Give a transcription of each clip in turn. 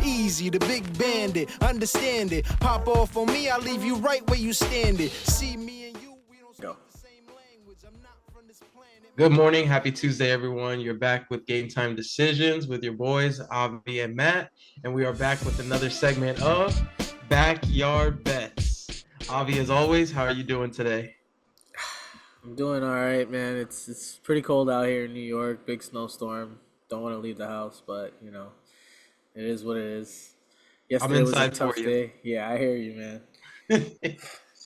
Easy, the big bandit, understand it. Pop off on me, I'll leave you right where you standing. See me and you, we don't speak the same language. I'm not from this planet. Good morning. Happy Tuesday, everyone. You're back with Game Time Decisions with your boys, Avi and Matt. And we are back with another segment of Backyard Bets. Avi, as always, how are you doing today? I'm doing all right, man. It's pretty cold out here in New York. Big snowstorm. Don't want to leave the house, but it is what it is. I'm Yesterday was a inside tough for you. day. Yeah, I hear you, man.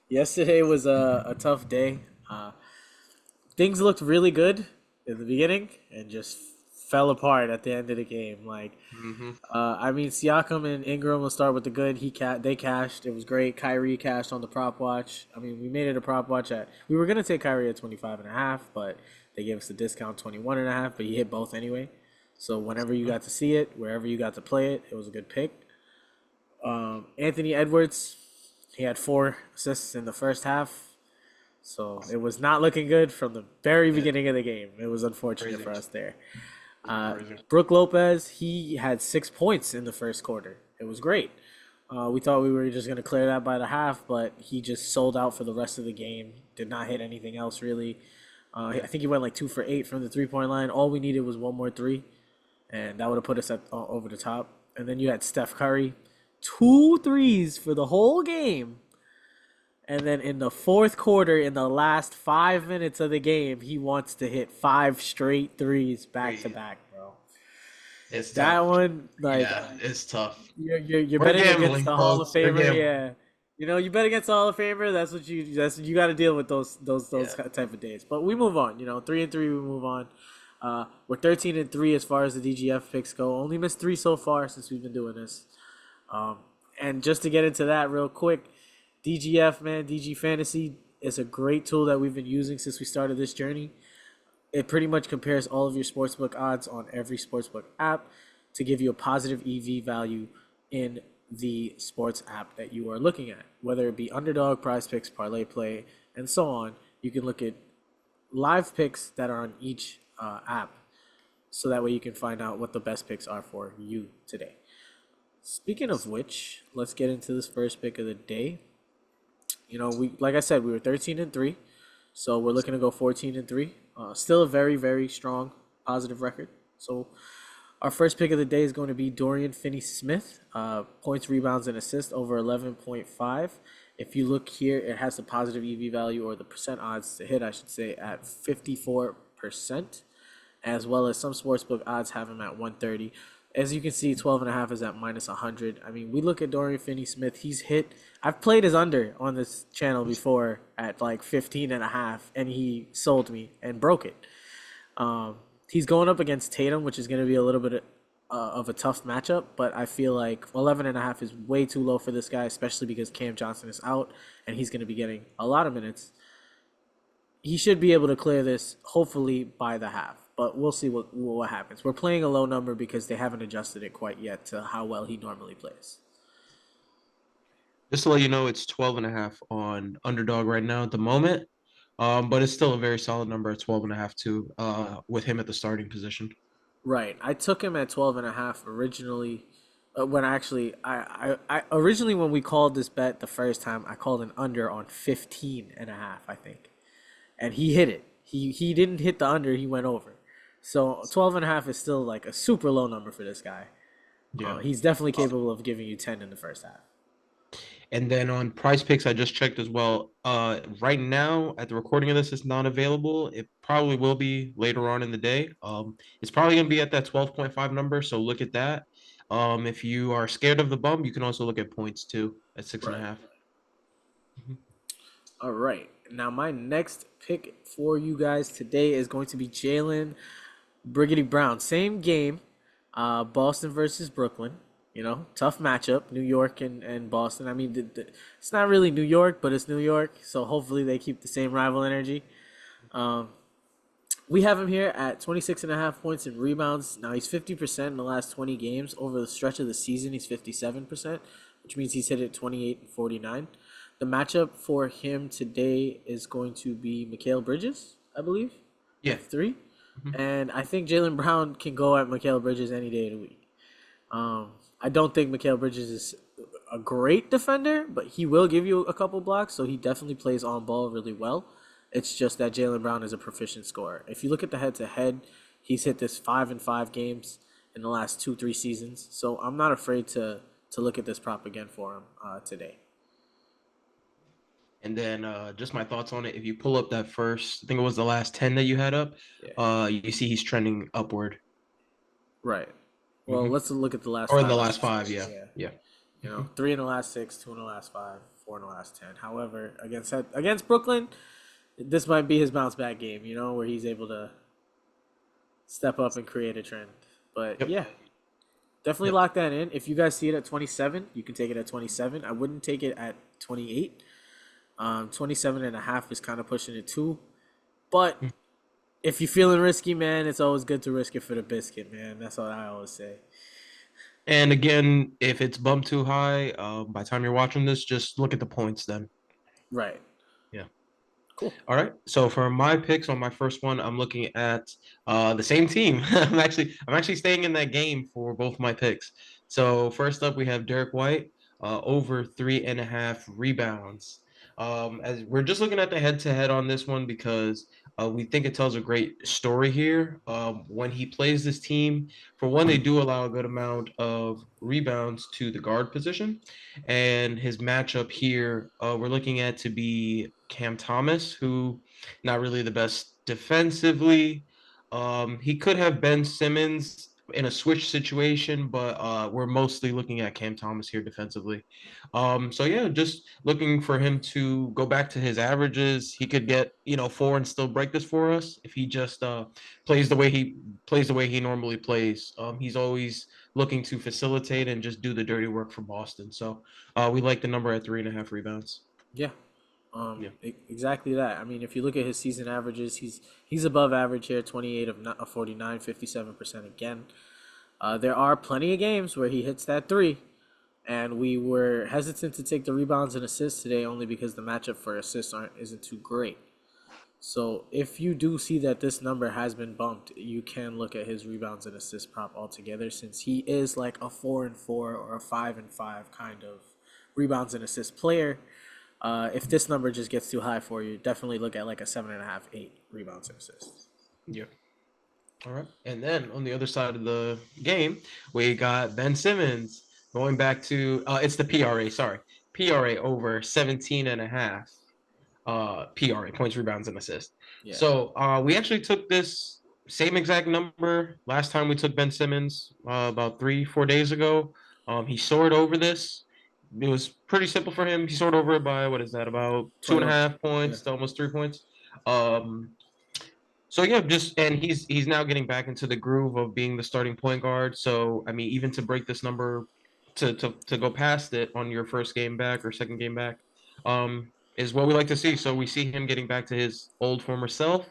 Yesterday was a tough day. Things looked really good in the beginning and just fell apart at the end of the game. Siakam and Ingram will start with the good. They cashed. It was great. Kyrie cashed on the prop watch. I mean, we made it a prop watch we were gonna take Kyrie at 25.5, but they gave us the discount 21.5. But he hit both anyway. So whenever you got to see it, wherever you got to play it, it was a good pick. Anthony Edwards, he had 4 assists in the first half. So it was not looking good from the very beginning of the game. It was unfortunate for us there. Brook Lopez, he had 6 points in the first quarter. It was great. We thought we were just going to clear that by the half, but he just sold out for the rest of the game. Did not hit anything else, really. I think he went like 2 for 8 from the three-point line. All we needed was one more three, and that would have put us over the top. And then you had Steph Curry, 2 threes for the whole game. And then in the fourth quarter, in the last 5 minutes of the game, he wants to hit 5 straight threes back to back, bro. It's that tough. One, it's tough. You're We're betting gambling, against the Hall of folks. We're Famer, gambling. yeah. You bet against the Hall of Famer. That's what you got to deal with those type of days. But we move on. 3-3, we move on. We're 13-3 as far as the DGF picks go. Only missed 3 so far since we've been doing this. And just to get into that real quick. DGF, man, DG Fantasy is a great tool that we've been using since we started this journey. It pretty much compares all of your sportsbook odds on every sportsbook app to give you a positive EV value in the sports app that you are looking at. Whether it be Underdog, Prizepicks, Parlay Play, and so on, you can look at live picks that are on each app. So that way you can find out what the best picks are for you today. Speaking of which, let's get into this first pick of the day. Like I said, we were 13-3, so we're looking to go 14-3. Still a very, very strong positive record. So our first pick of the day is going to be Dorian Finney-Smith, points, rebounds, and assists over 11.5. If you look here, it has the positive EV value, or the percent odds to hit, I should say, at 54%, as well as some sportsbook odds have him at 130. As you can see, 12.5 is at minus 100. I mean, we look at Dorian Finney-Smith. I've played his under on this channel before at like 15.5, and he sold me and broke it. He's going up against Tatum, which is going to be a little bit of a tough matchup, but I feel like 11.5 is way too low for this guy, especially because Cam Johnson is out, and he's going to be getting a lot of minutes. He should be able to clear this, hopefully, by the half. But we'll see what happens. We're playing a low number because they haven't adjusted it quite yet to how well he normally plays. Just to let you know, it's 12.5 on Underdog right now at the moment. But it's still a very solid number at 12.5 too, with him at the starting position. Right. I took him at 12.5 originally. Originally when we called this bet the first time, I called an under on 15.5, I think. And he hit it. He didn't hit the under, he went over. So 12.5 is still like a super low number for this guy. Yeah. He's definitely capable of giving you 10 in the first half. And then on Prizepicks, I just checked as well. Right now, at the recording of this, it's not available. It probably will be later on in the day. It's probably going to be at that 12.5 number, so look at that. If you are scared of the bump, you can also look at points too at 6.5. Mm-hmm. All right. Now, my next pick for you guys today is going to be Jalen Briggity Brown. Same game, Boston versus Brooklyn. Tough matchup, New York and Boston. I mean, it's not really New York, but it's New York. So hopefully they keep the same rival energy. We have him here at 26.5 points and rebounds. Now, he's 50% in the last 20 games. Over the stretch of the season, he's 57%, which means he's hit it 28 and 49. The matchup for him today is going to be Mikal Bridges, I believe. Yeah. 3. Mm-hmm. And I think Jalen Brown can go at Mikal Bridges any day of the week. I don't think Mikal Bridges is a great defender, but he will give you a couple blocks, so he definitely plays on ball really well. It's just that Jaylen Brown is a proficient scorer. If you look at the head-to-head, he's hit this 5-5 games in the last 2-3 seasons. So I'm not afraid to look at this prop again for him today. And then just my thoughts on it. If you pull up that first, I think it was the last 10 that you had up, you see he's trending upward. Right. Well, let's look at the last or 5. in the last 5, yeah. You know, 3 in the last 6, 2 in the last 5, 4 in the last 10. However, against Brooklyn, this might be his bounce back game, you know, where he's able to step up and create a trend. But yeah, definitely lock that in. If you guys see it at 27, you can take it at 27. I wouldn't take it at 28. 27.5 is kind of pushing it too. But if you're feeling risky, man, it's always good to risk it for the biscuit, man. That's what I always say. And again, if it's bumped too high, by the time you're watching this, just look at the points then. Right. Yeah. Cool. All right. So for my picks on my first one, I'm looking at the same team. I'm actually staying in that game for both my picks. So first up, we have Derek White over 3.5 rebounds. As we're just looking at the head-to-head on this one because we think it tells a great story here. When he plays this team, for one, they do allow a good amount of rebounds to the guard position, and his matchup here, we're looking at to be Cam Thomas, who not really the best defensively. He could have Ben Simmons in a switch situation, but we're mostly looking at Cam Thomas here defensively. So yeah, just looking for him to go back to his averages. He could get 4 and still break this for us if he just plays the way he normally plays. He's always looking to facilitate and just do the dirty work for Boston. So we like the number at 3.5 rebounds. Yeah. Exactly that. I mean, if you look at his season averages, he's above average here, 28 of 49, 57% again. There are plenty of games where he hits that 3, and we were hesitant to take the rebounds and assists today only because the matchup for assists isn't too great. So if you do see that this number has been bumped, you can look at his rebounds and assist prop altogether, since he is like a 4-4 or a 5-5 kind of rebounds and assist player. If this number just gets too high for you, definitely look at like a 7.5, 8 rebounds and assists. Yeah. All right. And then on the other side of the game, we got Ben Simmons going back to it's the PRA, sorry. PRA over 17.5. PRA, points, rebounds, and assists. Yeah. So we actually took this same exact number last time we took Ben Simmons about 3-4 days ago. He soared over this. It was pretty simple for him. He soared over it by, what is that, about 2.5 points to almost 3 points. So yeah, and he's now getting back into the groove of being the starting point guard. So I mean, even to break this number, to go past it on your first game back or second game back, is what we like to see. So we see him getting back to his old former self.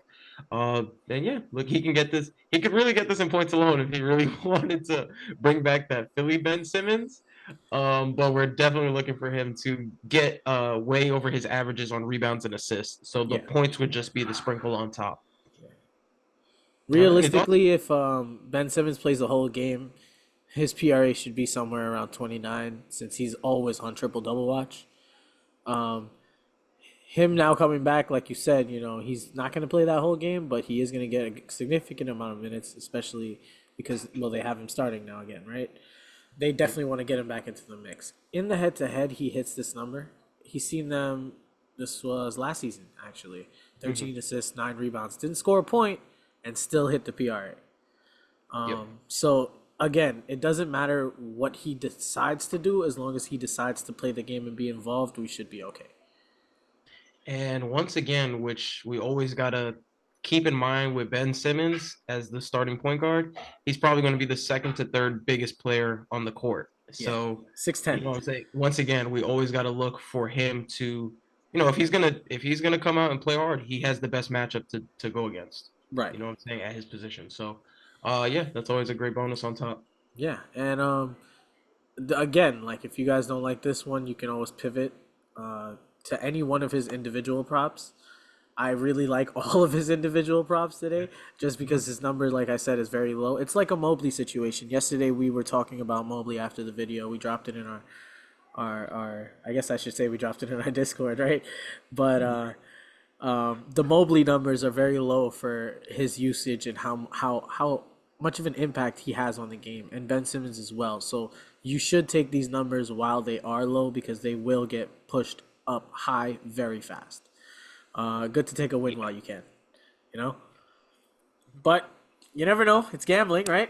And yeah, look, he can get this. He could really get this in points alone if he really wanted to bring back that Philly Ben Simmons. But we're definitely looking for him to get way over his averages on rebounds and assists. So the points would just be the sprinkle on top. Realistically, if Ben Simmons plays the whole game, his PRA should be somewhere around 29, since he's always on triple-double watch. Him now coming back, like you said, he's not going to play that whole game, but he is going to get a significant amount of minutes, especially because, they have him starting now again, right? They definitely want to get him back into the mix. In the head-to-head, he hits this number. He's seen them, this was last season, actually. 13 assists, 9 rebounds. Didn't score a point and still hit the PRA. So, again, it doesn't matter what he decides to do. As long as he decides to play the game and be involved, we should be okay. And once again, which we always got to keep in mind with Ben Simmons as the starting point guard, he's probably going to be the second to third biggest player on the court. So 6'10". You know what I'm saying? Once again, we always got to look for him to, if he's gonna come out and play hard, he has the best matchup to go against. Right. You know what I'm saying, at his position. So yeah, that's always a great bonus on top. Yeah, and again, like if you guys don't like this one, you can always pivot to any one of his individual props. I really like all of his individual props today, just because his number, like I said, is very low. It's like a Mobley situation. Yesterday we were talking about Mobley after the video. We dropped it in our I guess I should say we dropped it in our Discord, right? But the Mobley numbers are very low for his usage and how much of an impact he has on the game, and Ben Simmons as well. So you should take these numbers while they are low, because they will get pushed up high very fast. Good to take a win while you can, you know? But you never know. It's gambling, right?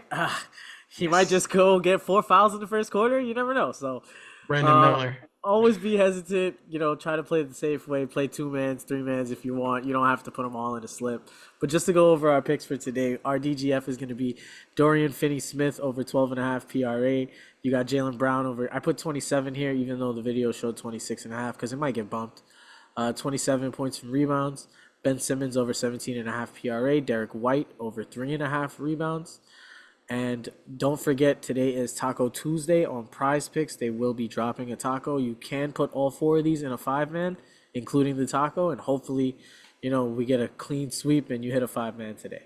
He might just go get 4 fouls in the first quarter. You never know. So Brandon Miller. always be hesitant. Try to play the safe way. Play 2-mans, 3-mans if you want. You don't have to put them all in a slip. But just to go over our picks for today, our DGF is going to be Dorian Finney-Smith over 12.5 PRA. You got Jaylen Brown over. I put 27 here, even though the video showed 26.5, because it might get bumped. 27 points from rebounds. Ben Simmons over 17.5 PRA. Derek White over 3.5 rebounds. And don't forget, today is Taco Tuesday on Prizepicks. They will be dropping a taco. You can put all 4 of these in a 5-man, including the taco, and hopefully, we get a clean sweep and you hit a 5-man today.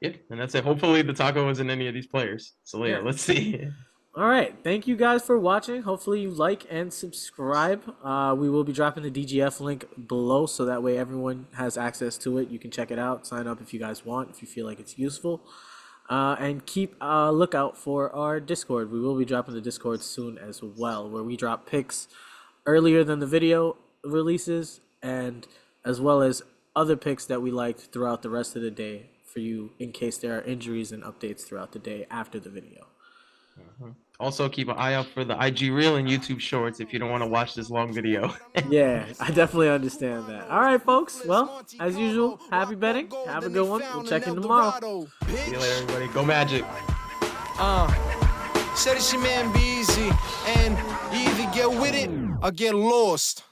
Yeah, and that's it. Hopefully the taco isn't any of these players. So yeah, let's see. All right. Thank you guys for watching. Hopefully you like and subscribe. We will be dropping the DGF link below, so that way everyone has access to it. You can check it out. Sign up if you guys want, if you feel like it's useful. And keep a lookout for our Discord. We will be dropping the Discord soon as well, where we drop picks earlier than the video releases, and as well as other picks that we liked throughout the rest of the day for you, in case there are injuries and updates throughout the day after the video. Also, keep an eye out for the IG Reel and YouTube Shorts if you don't want to watch this long video. Yeah, I definitely understand that. All right, folks. Well, as usual, happy betting. Have a good one. We'll check in tomorrow. See you later, everybody. Go Magic. Said it's your man, be easy, and you either get with it or get lost.